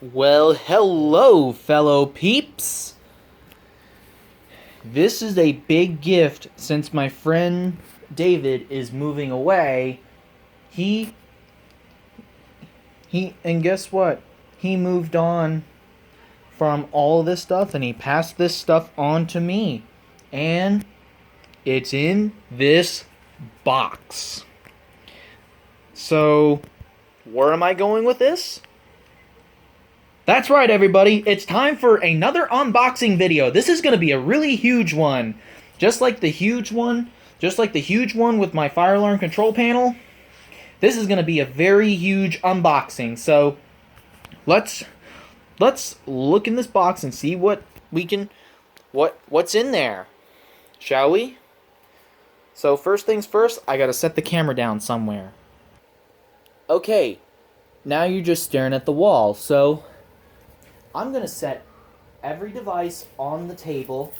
Well, hello, fellow peeps. This is a big gift since my friend David is moving away. He and guess what? He moved on from all this stuff and he passed this stuff on to me. And it's in this box. So, where am I going with this? That's right, everybody. It's time for another unboxing video. This is going to be a really huge one. Just like the huge one with my fire alarm control panel. This is going to be a very huge unboxing. So, let's look in this box and see what's in there. Shall we? So, first things first, I got to set the camera down somewhere. Okay. Now you're just staring at the wall. So, I'm going to set every device on the table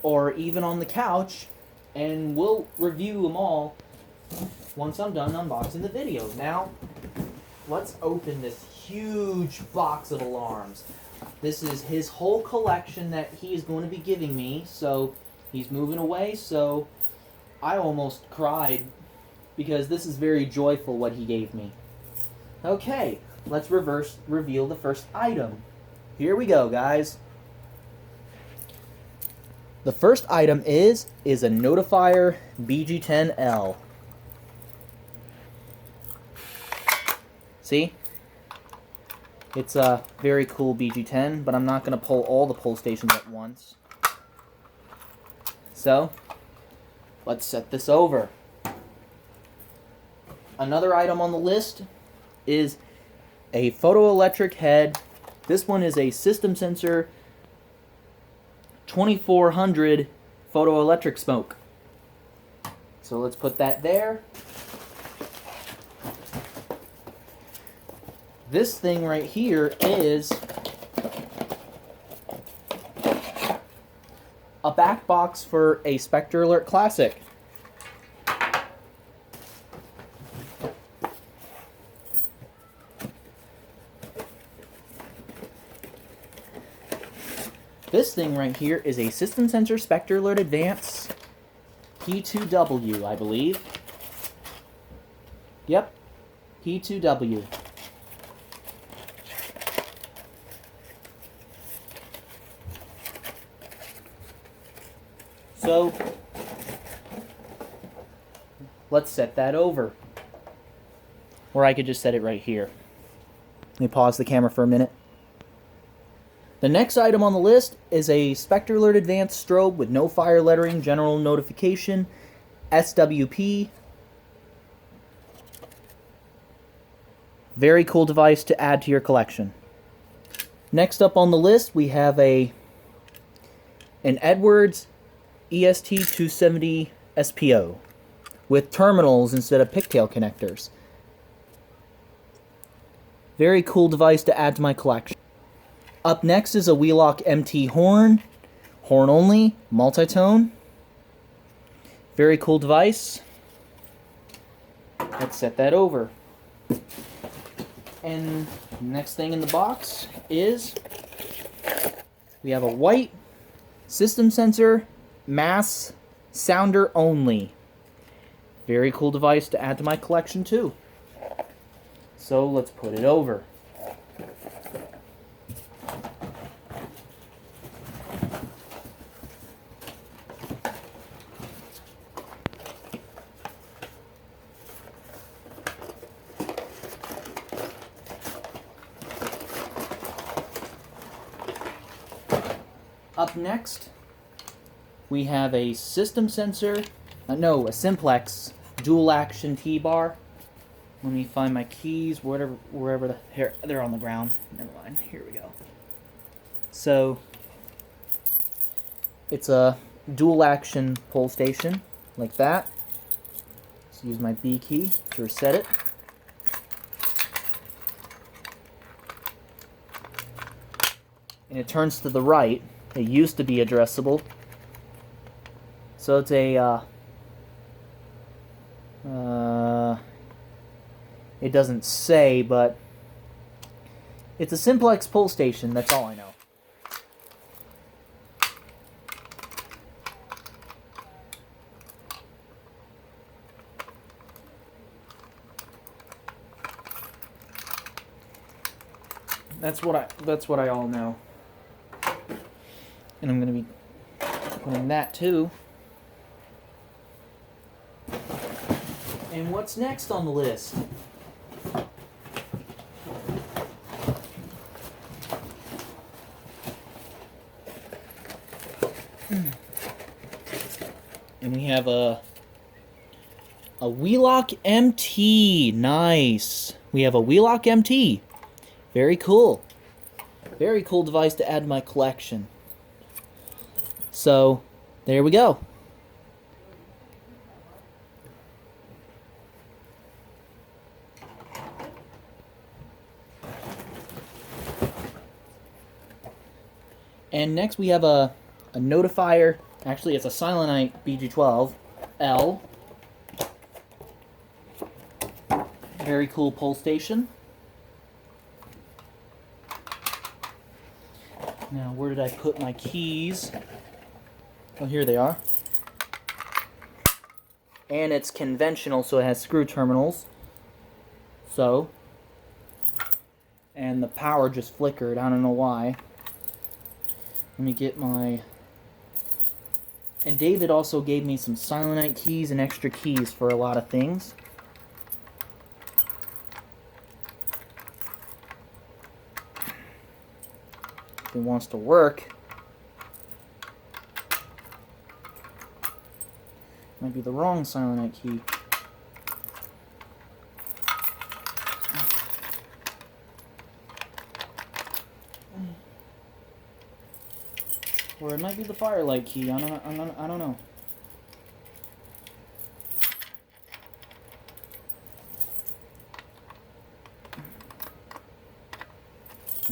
or even on the couch, and we'll review them all once I'm done unboxing the video. Now, let's open this huge box of alarms. This is his whole collection that he is going to be giving me, so he's moving away, so I almost cried because this is very joyful what he gave me. Okay. Let's reveal the first item. Here we go, guys. The first item is a Notifier BG10L. See? It's a very cool BG10, but I'm not going to pull all the pull stations at once. So, let's set this over. Another item on the list is a photoelectric head. This one is a System Sensor 2400 photoelectric smoke. So let's put that there. This thing right here is a back box for a Spectre Alert Classic. This thing right here is a System Sensor Spectre Alert Advance P2W, I believe. Yep, P2W. So, let's set that over. Or I could just set it right here. Let me pause the camera for a minute. The next item on the list is a Spectre Alert Advanced strobe with no fire lettering, general notification, SWP. Very cool device to add to your collection. Next up on the list, we have an Edwards EST270 SPO with terminals instead of pigtail connectors. Very cool device to add to my collection. Up next is a Wheelock MT horn only, multi-tone. Very cool device. Let's set that over. And next thing in the box is we have a white System Sensor mass sounder only. Very cool device to add to my collection too. So let's put it over. Up next, we have a System Sensor, a Simplex dual action T-bar. Let me find my keys, wherever here, they're on the ground. Never mind, here we go. So, it's a dual action pull station, like that. Let's use my B key to reset it. And it turns to the right. It used to be addressable. So it's a, it doesn't say, but It's a simplex pull station, that's all I know. That's what I all know. And I'm gonna be putting that too. And what's next on the list? And we have a Wheelock MT. Nice. We have a Wheelock MT. Very cool. Very cool device to add to my collection. So, there we go. And next we have a notifier. Actually, it's a Silenite BG12L. Very cool pull station. Now, where did I put my keys? Oh, here they are. And it's conventional, so it has screw terminals. So, and the power just flickered. I don't know why. Let me get my... And David also gave me some Silenite keys and extra keys for a lot of things. If it wants to work. Might be the wrong Silenite key. Or it might be the Firelight key. I don't know.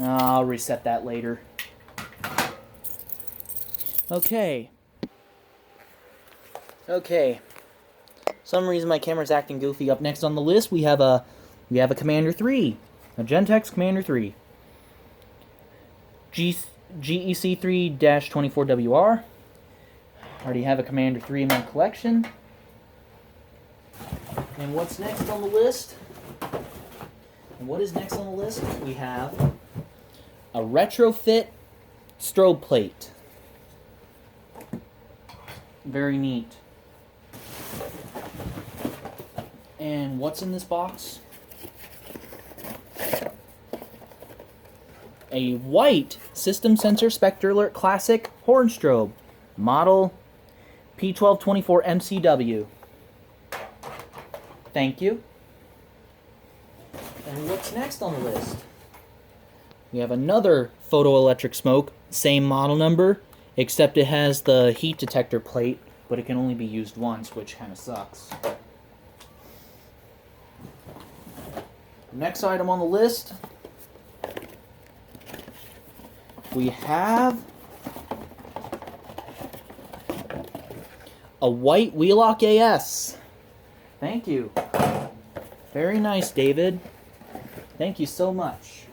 I'll reset that later. Okay. Some reason my camera's acting goofy. Up next on the list, we have a Commander 3, a Gentex Commander 3. GEC3-24WR. Already have a Commander 3 in my collection. And what's next on the list? And what is next on the list? We have a retrofit strobe plate. Very neat. And what's in this box? A white System Sensor Spectre Alert Classic horn strobe, model P1224 MCW. Thank you. And what's next on the list? We have another photoelectric smoke, same model number, except it has the heat detector plate, but it can only be used once, which kind of sucks. Next item on the list, we have a white Wheelock AS. Thank you. Very nice, David. Thank you so much.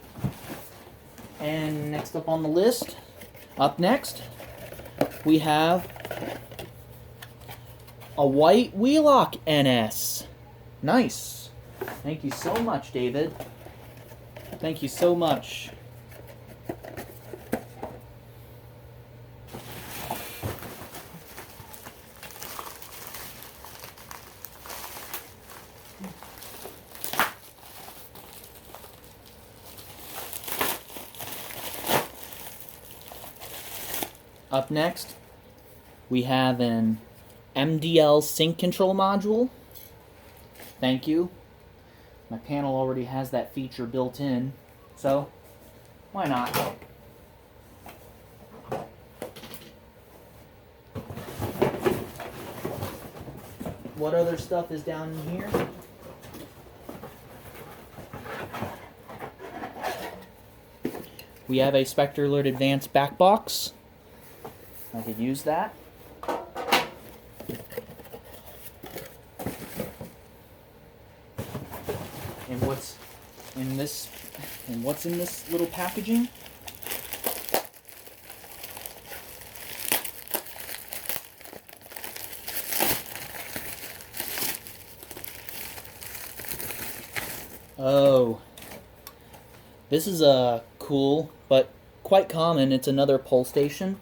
And next up on the list, we have a white Wheelock NS. Nice. Thank you so much, David. Thank you so much. Up next, we have an MDL sync control module. Thank you. My panel already has that feature built in, so why not? What other stuff is down in here? We have a Spectre Alert Advanced back box. I could use that. And what's in this little packaging? Oh, this is cool, but quite common. It's another pull station.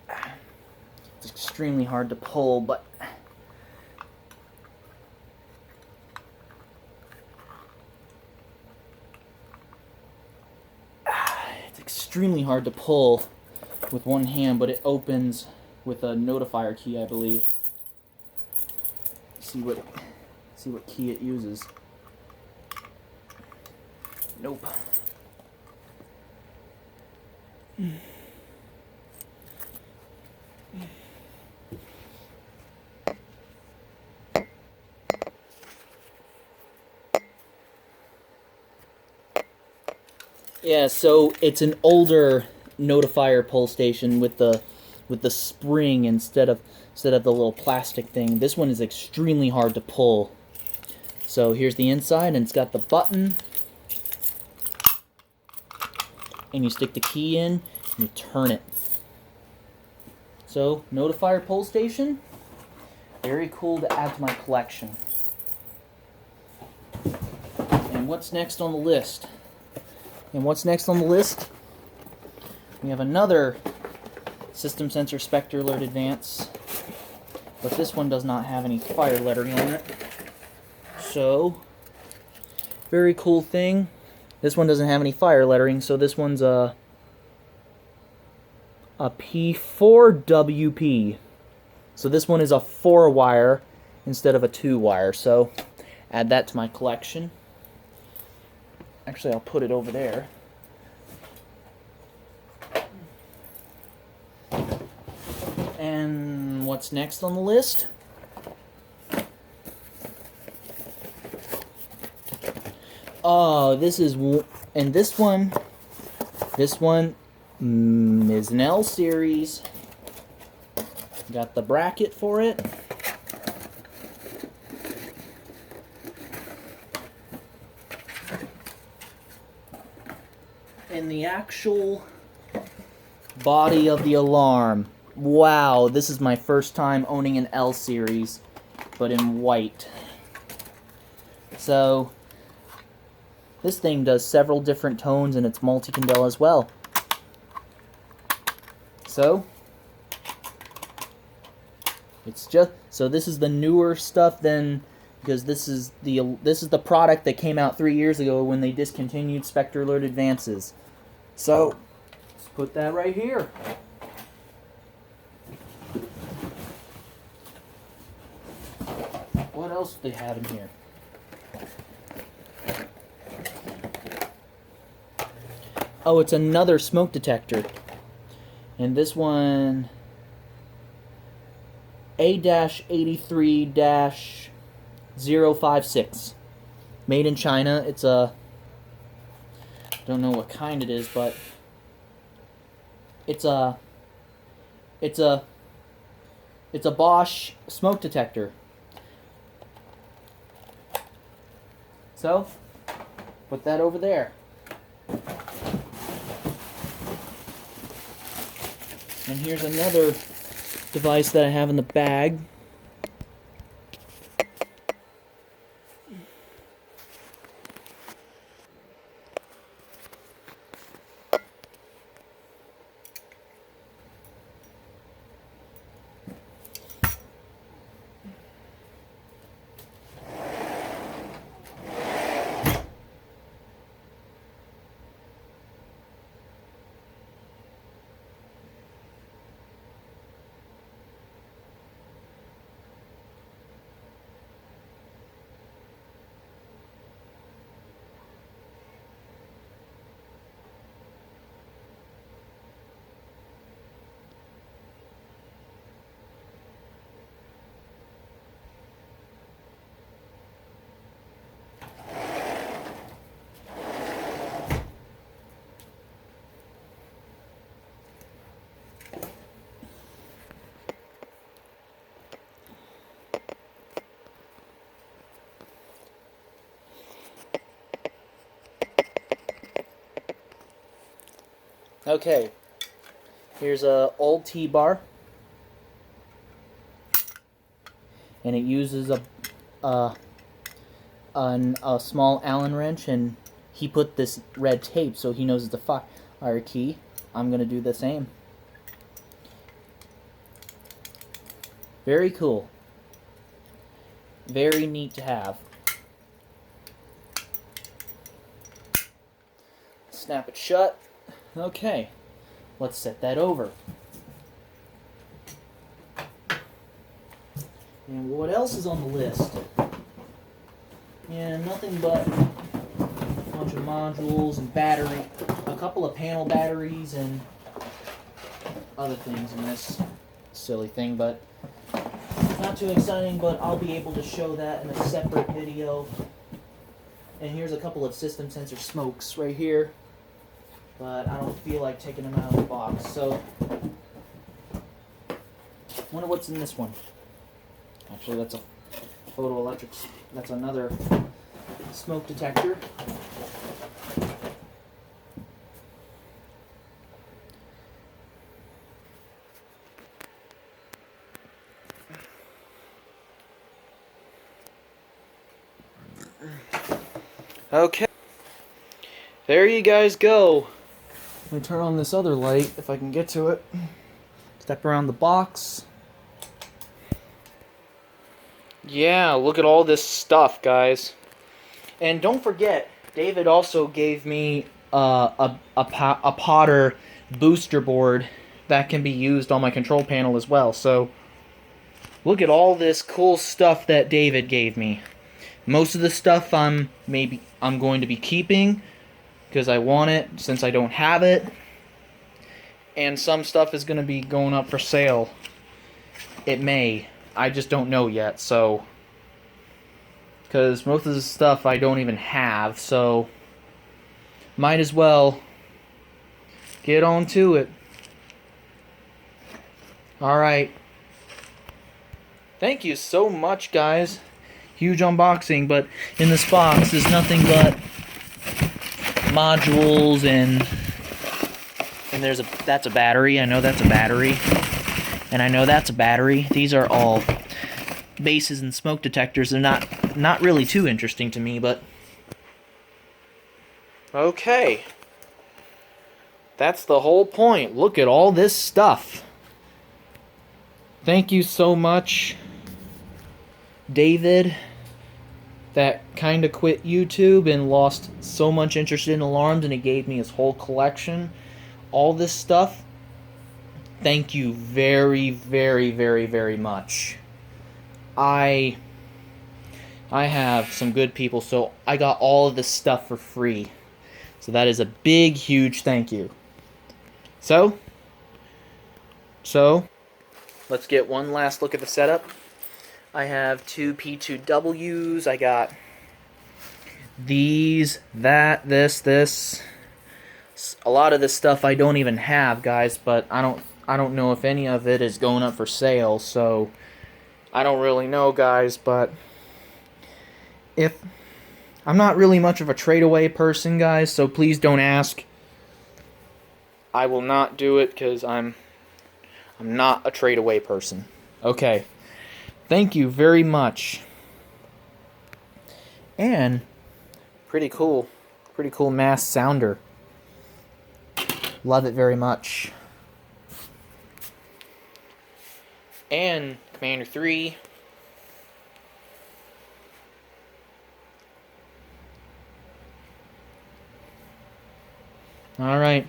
It's extremely hard to pull, but it's extremely hard to pull with one hand, but it opens with a notifier key, I believe. See what key it uses. Nope. Yeah, so it's an older notifier pull station with the spring instead of the little plastic thing. This one is extremely hard to pull. So here's the inside, and it's got the button, and you stick the key in, and you turn it. So, notifier pull station, very cool to add to my collection. And what's next on the list? We have another System Sensor Spectre Alert Advance, but this one does not have any fire lettering on it. So, very cool thing. This one doesn't have any fire lettering, so this one's a P4WP. So this one is a 4-wire instead of a 2-wire, so add that to my collection. Actually, I'll put it over there. And what's next on the list? Oh, this is an L series. Got the bracket for it. And the actual body of the alarm. Wow, this is my first time owning an L series, but in white. So, this thing does several different tones, and it's multi-candela as well. So, it's just so this is the newer stuff then, because this is the product that came out 3 years ago when they discontinued Spectre Alert Advances. So, let's put that right here. What else do they have in here? Oh, it's another smoke detector. And this one, A-83-056. Made in China. It's a, don't know what kind it is, but it's a Bosch smoke detector. So, put that over there. And here's another device that I have in the bag. Okay, here's a old T-bar, and it uses a small Allen wrench, and he put this red tape so he knows it's a fire key. I'm gonna do the same. Very cool. Very neat to have. Snap it shut. Okay, let's set that over. And what else is on the list? Yeah, nothing but a bunch of modules and battery, a couple of panel batteries and other things in this silly thing, but not too exciting, but I'll be able to show that in a separate video. And here's a couple of system sensor smokes right here, but I don't feel like taking them out of the box, so wonder what's in this one. Actually, that's a photoelectric, that's another smoke detector. Okay, there you guys go. Let me turn on this other light if I can get to it. Step around the box. Yeah, look at all this stuff, guys. And don't forget, David also gave me a Potter booster board that can be used on my control panel as well. So, look at all this cool stuff that David gave me. Most of the stuff I'm going to be keeping because I want it since I don't have it. And some stuff is going to be going up for sale. It may. I just don't know yet, so because most of the stuff I don't even have, so might as well get on to it. Alright. Thank you so much, guys. Huge unboxing, but in this box is nothing but modules and that's a battery. I know that's a battery. And I know that's a battery. These are all bases and smoke detectors. They're not really too interesting to me, but okay. That's the whole point. Look at all this stuff. Thank you so much, David, that kind of quit YouTube and lost so much interest in alarms, and he gave me his whole collection. All this stuff. Thank you very, very, very, very much. I have some good people, so I got all of this stuff for free. So that is a big, huge thank you. So let's get one last look at the setup. I have two P2Ws. I got these, that, this. A lot of this stuff I don't even have, guys, but I don't know if any of it is going up for sale, so I don't really know, guys, but if I'm not really much of a trade-away person, guys, so please don't ask. I will not do it because I'm not a trade-away person. Okay. Thank you very much. And pretty cool mass sounder. Love it very much. And Commander 3. Alright.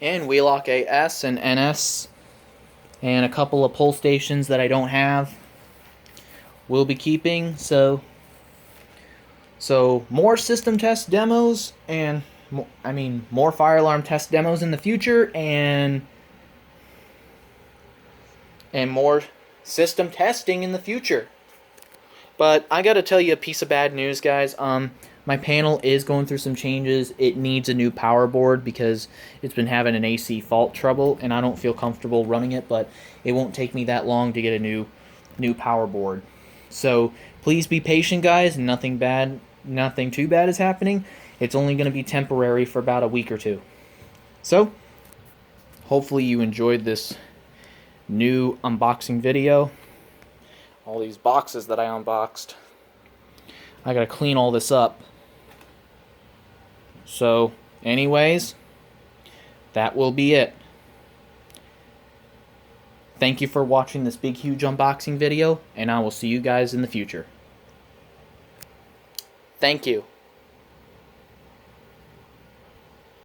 And Wheelock AS and NS. And a couple of pull stations that I don't have. We'll be keeping, so more system test demos and more fire alarm test demos in the future, and more system testing in the future. But I gotta tell you a piece of bad news, guys. My panel is going through some changes. It needs a new power board because it's been having an AC fault trouble, and I don't feel comfortable running it, but it won't take me that long to get a new power board. So please be patient, guys. Nothing too bad is happening. It's only going to be temporary for about a week or two. So Hopefully you enjoyed this new unboxing video. All these boxes that I unboxed. I gotta clean all this up. So, anyways, that will be it. Thank you for watching this big, huge unboxing video, and I will see you guys in the future. Thank you.